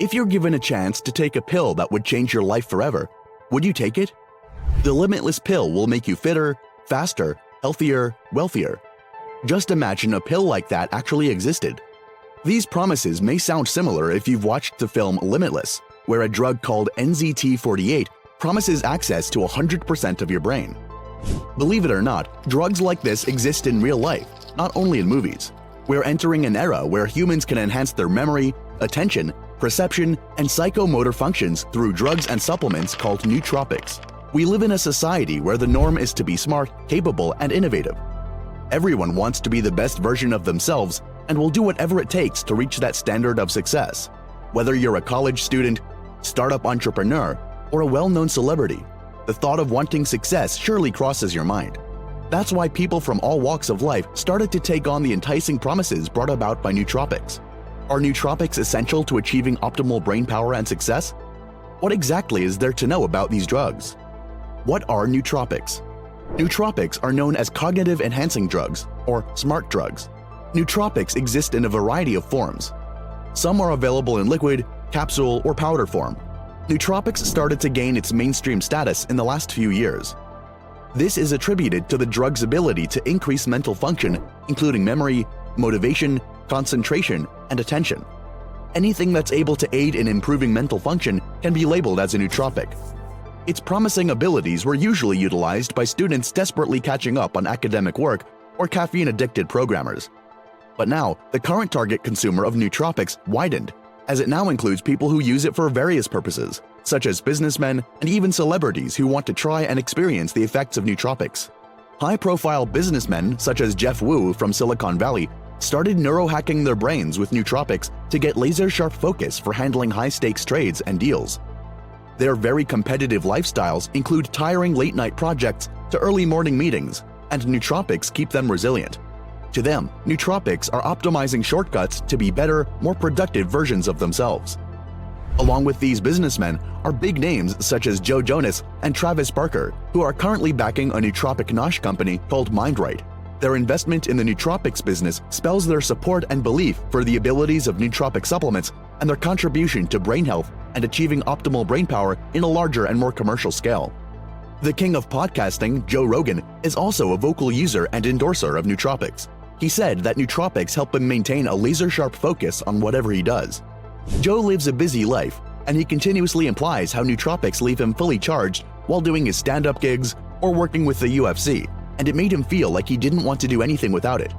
If you're given a chance to take a pill that would change your life forever, would you take it? The Limitless pill will make you fitter, faster, healthier, wealthier. Just imagine a pill like that actually existed. These promises may sound similar if you've watched the film Limitless, where a drug called NZT48 promises access to 100% of your brain. Believe it or not, drugs like this exist in real life, not only in movies. We're entering an era where humans can enhance their memory, attention, perception, and psychomotor functions through drugs and supplements called nootropics. We live in a society where the norm is to be smart, capable, and innovative. Everyone wants to be the best version of themselves and will do whatever it takes to reach that standard of success. Whether you're a college student, startup entrepreneur, or a well-known celebrity, the thought of wanting success surely crosses your mind. That's why people from all walks of life started to take on the enticing promises brought about by nootropics. Are nootropics essential to achieving optimal brain power and success? What exactly is there to know about these drugs? What are nootropics? Nootropics are known as cognitive-enhancing drugs, or smart drugs. Nootropics exist in a variety of forms. Some are available in liquid, capsule, or powder form. Nootropics started to gain its mainstream status in the last few years. This is attributed to the drug's ability to increase mental function, including memory, motivation, concentration, and attention. Anything that's able to aid in improving mental function can be labeled as a nootropic. Its promising abilities were usually utilized by students desperately catching up on academic work or caffeine-addicted programmers. But now, the current target consumer of nootropics widened, as it now includes people who use it for various purposes, such as businessmen and even celebrities who want to try and experience the effects of nootropics. High-profile businessmen such as Jeff Wu from Silicon Valley started neurohacking their brains with nootropics to get laser-sharp focus for handling high-stakes trades and deals. Their very competitive lifestyles include tiring late-night projects to early morning meetings, and nootropics keep them resilient. To them, nootropics are optimizing shortcuts to be better, more productive versions of themselves. Along with these businessmen are big names such as Joe Jonas and Travis Barker, who are currently backing a nootropic nosh company called MindRight. Their investment in the nootropics business spells their support and belief for the abilities of nootropic supplements and their contribution to brain health and achieving optimal brain power in a larger and more commercial scale. The king of podcasting, Joe Rogan, is also a vocal user and endorser of nootropics. He said that nootropics help him maintain a laser-sharp focus on whatever he does. Joe lives a busy life, and he continuously implies how nootropics leave him fully charged while doing his stand-up gigs or working with the UFC, and it made him feel like he didn't want to do anything without it.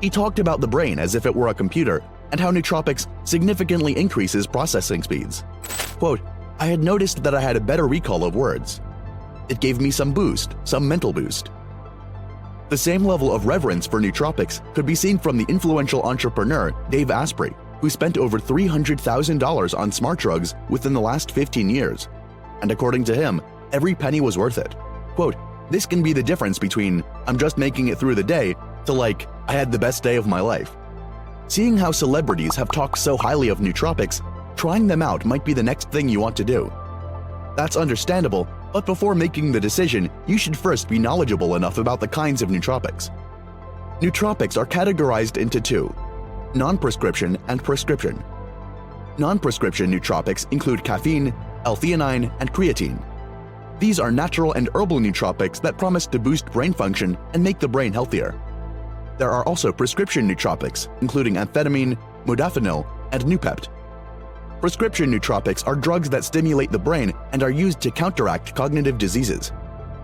He talked about the brain as if it were a computer and how nootropics significantly increases processing speeds. Quote, "I had noticed that I had a better recall of words. It gave me some mental boost." The same level of reverence for nootropics could be seen from the influential entrepreneur Dave Asprey, who spent over $300,000 on smart drugs within the last 15 years. And according to him, every penny was worth it. Quote, "This can be the difference between, I'm just making it through the day, to like, I had the best day of my life." Seeing how celebrities have talked so highly of nootropics, trying them out might be the next thing you want to do. That's understandable, but before making the decision, you should first be knowledgeable enough about the kinds of nootropics. Nootropics are categorized into two: non-prescription and prescription. Non-prescription nootropics include caffeine, L-theanine, and creatine. These are natural and herbal nootropics that promise to boost brain function and make the brain healthier. There are also prescription nootropics, including amphetamine, modafinil, and Noopept. Prescription nootropics are drugs that stimulate the brain and are used to counteract cognitive diseases.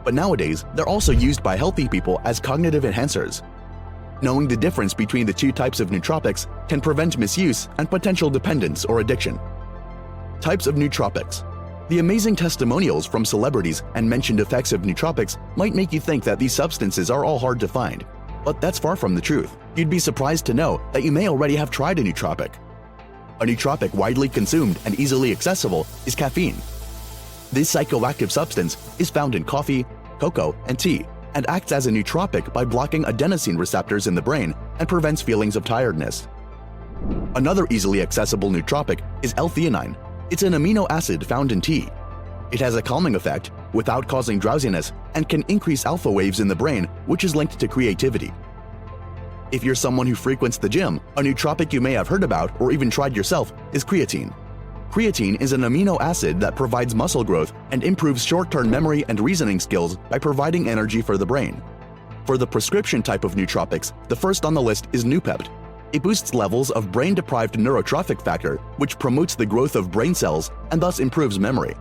But nowadays, they're also used by healthy people as cognitive enhancers. Knowing the difference between the two types of nootropics can prevent misuse and potential dependence or addiction. Types of nootropics. The amazing testimonials from celebrities and mentioned effects of nootropics might make you think that these substances are all hard to find. But that's far from the truth. You'd be surprised to know that you may already have tried a nootropic. A nootropic widely consumed and easily accessible is caffeine. This psychoactive substance is found in coffee, cocoa, and tea, and acts as a nootropic by blocking adenosine receptors in the brain and prevents feelings of tiredness. Another easily accessible nootropic is L-theanine. It's an amino acid found in tea. It has a calming effect without causing drowsiness and can increase alpha waves in the brain, which is linked to creativity. If you're someone who frequents the gym, a nootropic you may have heard about or even tried yourself is creatine. Creatine is an amino acid that provides muscle growth and improves short-term memory and reasoning skills by providing energy for the brain. For the prescription type of nootropics, the first on the list is Noopept. It boosts levels of brain-deprived neurotrophic factor, which promotes the growth of brain cells and thus improves memory.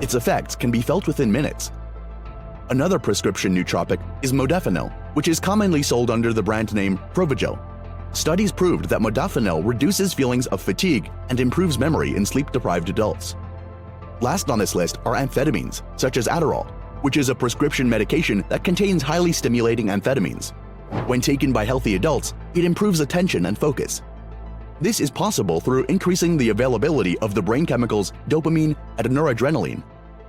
Its effects can be felt within minutes. Another prescription nootropic is modafinil, which is commonly sold under the brand name Provigil. Studies proved that modafinil reduces feelings of fatigue and improves memory in sleep-deprived adults. Last on this list are amphetamines, such as Adderall, which is a prescription medication that contains highly stimulating amphetamines. When taken by healthy adults, it improves attention and focus. This is possible through increasing the availability of the brain chemicals dopamine and noradrenaline.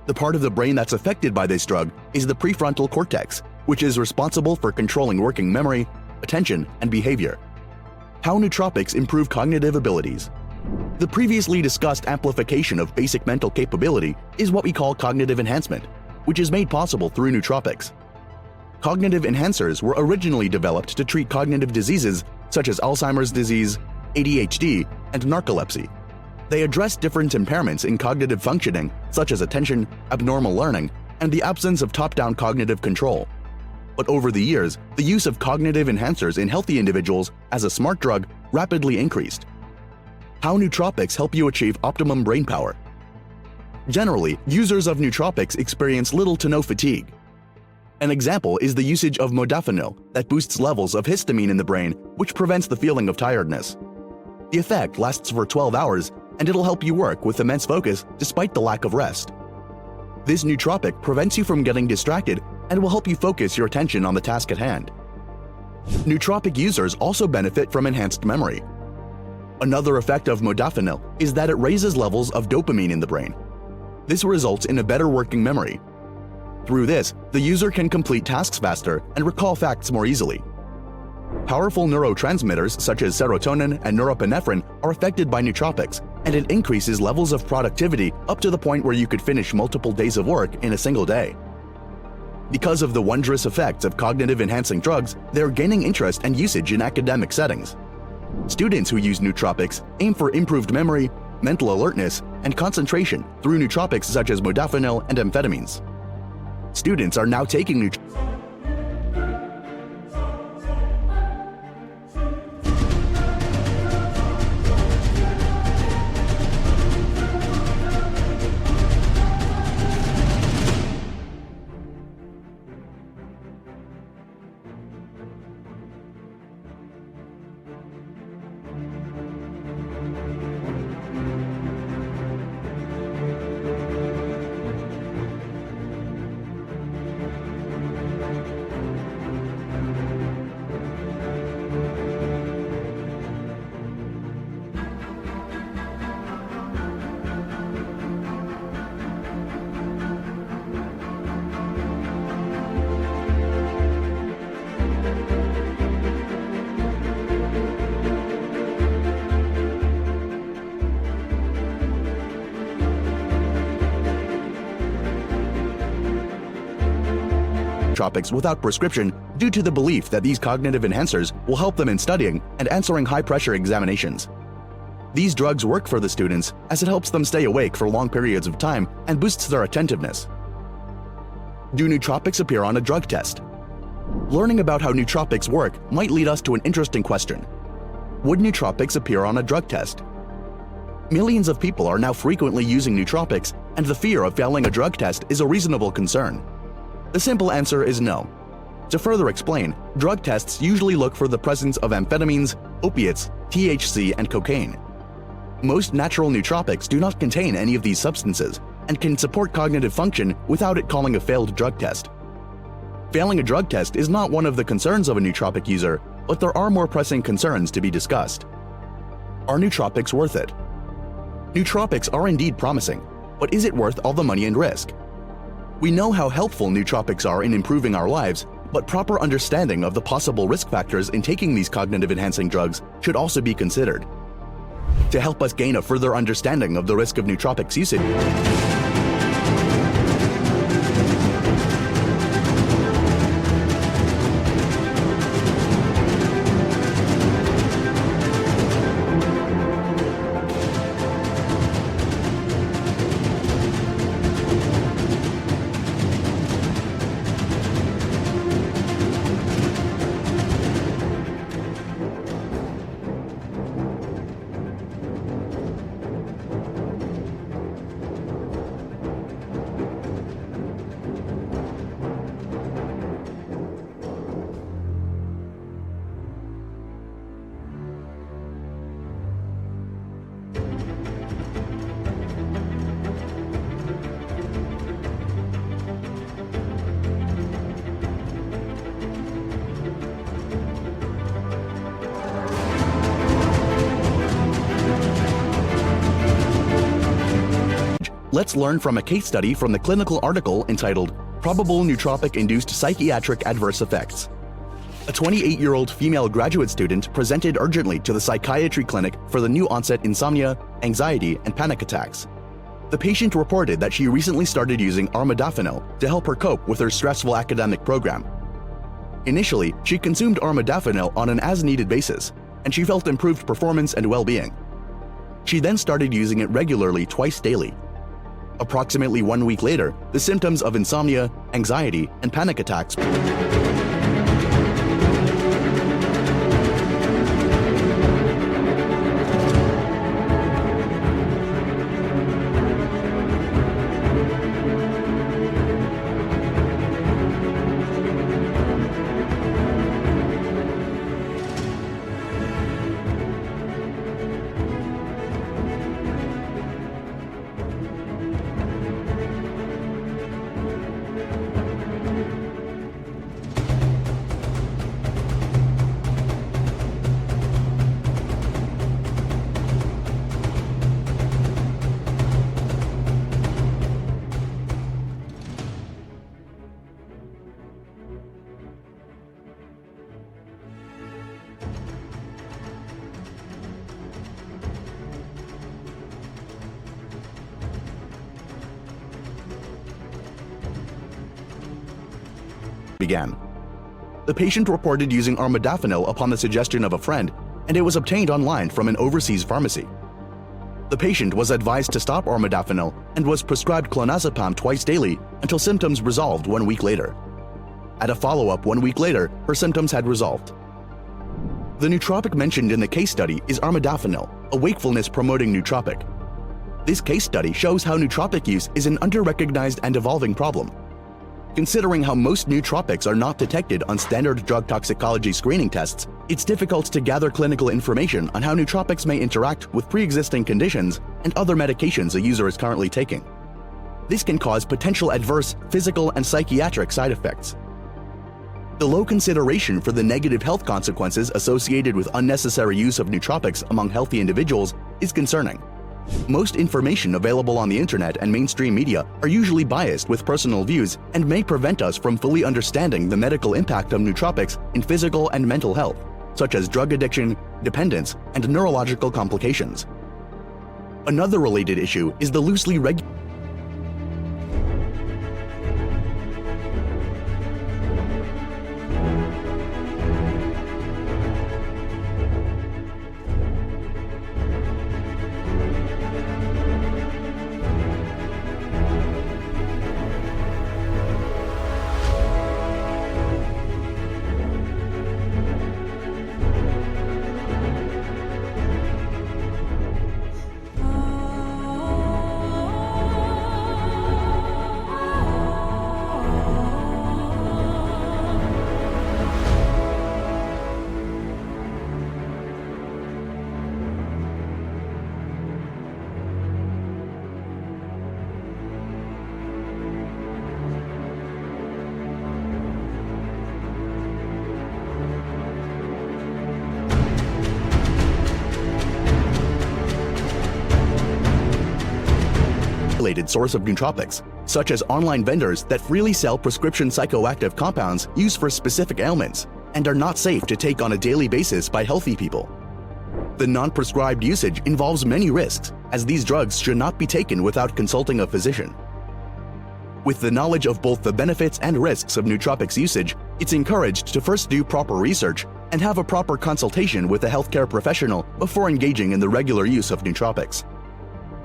The part of the brain that's affected by this drug is the prefrontal cortex, which is responsible for controlling working memory, attention, and behavior. How nootropics improve cognitive abilities. The previously discussed amplification of basic mental capability is what we call cognitive enhancement, which is made possible through nootropics. Cognitive enhancers were originally developed to treat cognitive diseases such as Alzheimer's disease, ADHD, and narcolepsy. They address different impairments in cognitive functioning, such as attention, abnormal learning, and the absence of top-down cognitive control. But over the years, the use of cognitive enhancers in healthy individuals as a smart drug rapidly increased. How nootropics help you achieve optimum brain power. Generally, users of nootropics experience little to no fatigue. An example is the usage of modafinil that boosts levels of histamine in the brain, which prevents the feeling of tiredness. The effect lasts for 12 hours, and it'll help you work with immense focus despite the lack of rest. This nootropic prevents you from getting distracted and will help you focus your attention on the task at hand. Nootropic users also benefit from enhanced memory. Another effect of modafinil is that it raises levels of dopamine in the brain. This results in a better working memory. Through this, the user can complete tasks faster and recall facts more easily. Powerful neurotransmitters such as serotonin and norepinephrine are affected by nootropics, and it increases levels of productivity up to the point where you could finish multiple days of work in a single day. Because of the wondrous effects of cognitive-enhancing drugs, they're gaining interest and usage in academic settings. Students who use nootropics aim for improved memory, mental alertness, and concentration through nootropics such as modafinil and amphetamines. Students are now taking nootropics. Without prescription due to the belief that these cognitive enhancers will help them in studying and answering high-pressure examinations. These drugs work for the students as it helps them stay awake for long periods of time and boosts their attentiveness. Do nootropics appear on a drug test? Learning about how nootropics work might lead us to an interesting question. Would nootropics appear on a drug test? Millions of people are now frequently using nootropics, and the fear of failing a drug test is a reasonable concern. The simple answer is no. To further explain, drug tests usually look for the presence of amphetamines, opiates, THC, and cocaine. Most natural nootropics do not contain any of these substances and can support cognitive function without it calling a failed drug test. Failing a drug test is not one of the concerns of a nootropic user, but there are more pressing concerns to be discussed. Are nootropics worth it? Nootropics are indeed promising, but is it worth all the money and risk? We know how helpful nootropics are in improving our lives, but proper understanding of the possible risk factors in taking these cognitive-enhancing drugs should also be considered. To help us gain a further understanding of the risk of nootropics usage, Let's learn from a case study from the clinical article entitled Probable Nootropic-Induced Psychiatric Adverse Effects. A 28-year-old female graduate student presented urgently to the psychiatry clinic for the new onset insomnia, anxiety, and panic attacks. The patient reported that she recently started using armodafinil to help her cope with her stressful academic program. Initially, she consumed armodafinil on an as-needed basis, and she felt improved performance and well-being. She then started using it regularly twice daily. Approximately 1 week later, the symptoms of insomnia, anxiety, and panic attacks began. The patient reported using armodafinil upon the suggestion of a friend, and it was obtained online from an overseas pharmacy. The patient was advised to stop armodafinil and was prescribed clonazepam twice daily until symptoms resolved 1 week later. At a follow-up 1 week later, her symptoms had resolved. The nootropic mentioned in the case study is armodafinil, a wakefulness-promoting nootropic. This case study shows how nootropic use is an under-recognized and evolving problem. Considering how most nootropics are not detected on standard drug toxicology screening tests, it's difficult to gather clinical information on how nootropics may interact with pre-existing conditions and other medications a user is currently taking. This can cause potential adverse physical and psychiatric side effects. The low consideration for the negative health consequences associated with unnecessary use of nootropics among healthy individuals is concerning. Most information available on the internet and mainstream media are usually biased with personal views and may prevent us from fully understanding the medical impact of nootropics in physical and mental health, such as drug addiction, dependence, and neurological complications. Another related issue is the loosely regulated source of nootropics, such as online vendors that freely sell prescription psychoactive compounds used for specific ailments and are not safe to take on a daily basis by healthy people. The non-prescribed usage involves many risks, as these drugs should not be taken without consulting a physician. With the knowledge of both the benefits and risks of nootropics usage, it's encouraged to first do proper research and have a proper consultation with a healthcare professional before engaging in the regular use of nootropics.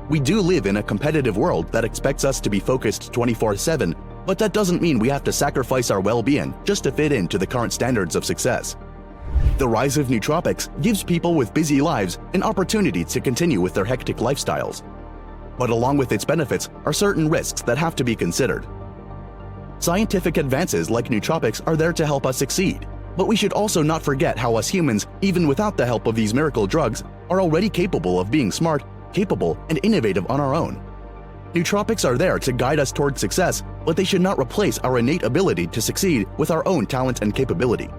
We do live in a competitive world that expects us to be focused 24/7, but that doesn't mean we have to sacrifice our well-being just to fit into the current standards of success. The rise of nootropics gives people with busy lives an opportunity to continue with their hectic lifestyles. But along with its benefits are certain risks that have to be considered. Scientific advances like nootropics are there to help us succeed, but we should also not forget how us humans, even without the help of these miracle drugs, are already capable of being smart, capable, and innovative on our own. Nootropics are there to guide us toward success, but they should not replace our innate ability to succeed with our own talent and capability.